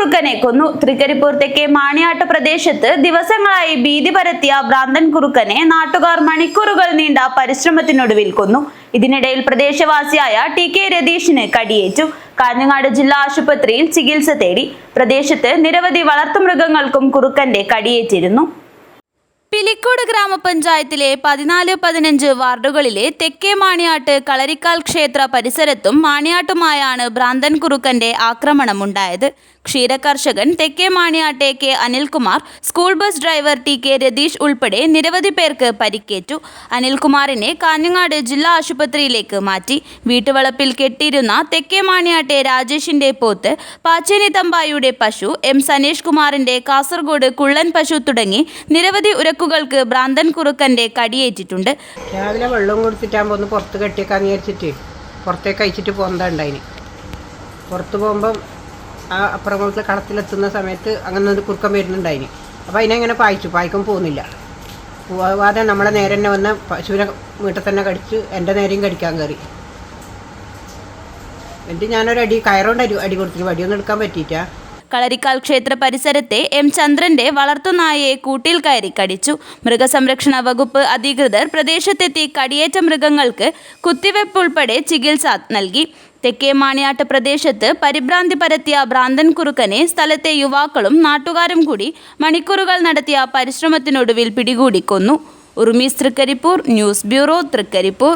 കുറുക്കനെ കൊന്നു. തൃക്കരിപ്പൂർ തെക്കേ മാണിയാട്ട് പ്രദേശത്ത് ദിവസങ്ങളായി ഭീതി പരത്തിയ ഭ്രാന്തൻ കുറുക്കനെ നാട്ടുകാർ മണിക്കൂറുകൾ നീണ്ട പരിശ്രമത്തിനൊടുവിൽ കൊന്നു. ഇതിനിടയിൽ പ്രദേശവാസിയായ ടി.കെ. രതീഷിന് കടിയേറ്റു. കാഞ്ഞങ്ങാട് ജില്ലാ ആശുപത്രിയിൽ ചികിത്സ തേടി. പ്രദേശത്ത് നിരവധി വളർത്തുമൃഗങ്ങൾക്കും കുറുക്കന്റെ കടിയേറ്റിരുന്നു. പിലിക്കോട് ഗ്രാമപഞ്ചായത്തിലെ 14-15 വാർഡുകളിലെ തെക്കേ മാണിയാട്ട് കളരിക്കാൽ ക്ഷേത്ര പരിസരത്തും മാണിയാട്ടുമായാണ് ഭ്രാന്തൻ കുറുക്കന്റെ ആക്രമണമുണ്ടായത്. ക്ഷീരകർഷകൻ തെക്കേ മാണിയാട്ടെ K Anilkumar, school bus driver T K. Ratheesh ഉൾപ്പെടെ നിരവധി പേർക്ക് പരിക്കേറ്റു. അനിൽകുമാറിനെ കാഞ്ഞങ്ങാട് ജില്ലാ ആശുപത്രിയിലേക്ക് മാറ്റി. വീട്ടുവളപ്പിൽ കെട്ടിയിരുന്ന തെക്കേ മാണിയാട്ടെ രാജേഷിന്റെ പോത്ത്, പാച്ചേനി തമ്പായിയുടെ പശു, എം സനീഷ് കുമാറിന്റെ കാസർഗോഡ് കുള്ളൻ പശു തുടങ്ങി നിരവധി ഉരക്കുകൾക്ക് ഭ്രാന്തൻ കുറുക്കന്റെ കടിയേറ്റിട്ടുണ്ട്. രാവിലെ വെള്ളം കൊടുത്തിട്ടാകുമ്പോൾ ഒന്ന് പുറത്ത് കെട്ടിയേക്കാന്ന് വിചാരിച്ചിട്ട് പുറത്തേക്ക് അയച്ചിട്ട് പോകുന്നതുണ്ടായിന്. പുറത്ത് പോകുമ്പം ആ അപ്പുറത്തെ കളത്തിലെത്തുന്ന സമയത്ത് അങ്ങനെ ഒരു കുറുക്കം വരുന്നുണ്ടായിന്. അപ്പോൾ അതിനെങ്ങനെ പായിക്കും പോകുന്നില്ല. പോവാതെ നമ്മളെ നേരെ തന്നെ വന്ന് പശുവിനെ വീട്ടിൽ തന്നെ കടിച്ച് എൻ്റെ നേരെയും കടിക്കാൻ കയറി. എന്നിട്ട് ഞാനൊരടി കയറുകൊണ്ട് അടി കൊടുത്തിട്ട് വടിയൊന്നും എടുക്കാൻ പറ്റിയിട്ടാ. കളരിക്കാൽ ക്ഷേത്ര പരിസരത്തെ എം ചന്ദ്രന്റെ വളർത്തുനായയെ കൂട്ടിൽ കയറി കടിച്ചു. മൃഗസംരക്ഷണ വകുപ്പ് അധികൃതർ പ്രദേശത്തെത്തി കടിയേറ്റ മൃഗങ്ങൾക്ക് കുത്തിവെപ്പ് ഉൾപ്പെടെ ചികിത്സ നൽകി. തെക്കേ മാണിയാട്ട് പ്രദേശത്ത് പരിഭ്രാന്തി പരത്തിയ ഭ്രാന്തൻ കുറുക്കനെ സ്ഥലത്തെ യുവാക്കളും നാട്ടുകാരും കൂടി മണിക്കൂറുകൾ നടത്തിയ പരിശ്രമത്തിനൊടുവിൽ പിടികൂടി കൊന്നു. ഉറുമീസ് തൃക്കരിപ്പൂർ, ന്യൂസ് ബ്യൂറോ, തൃക്കരിപ്പൂർ.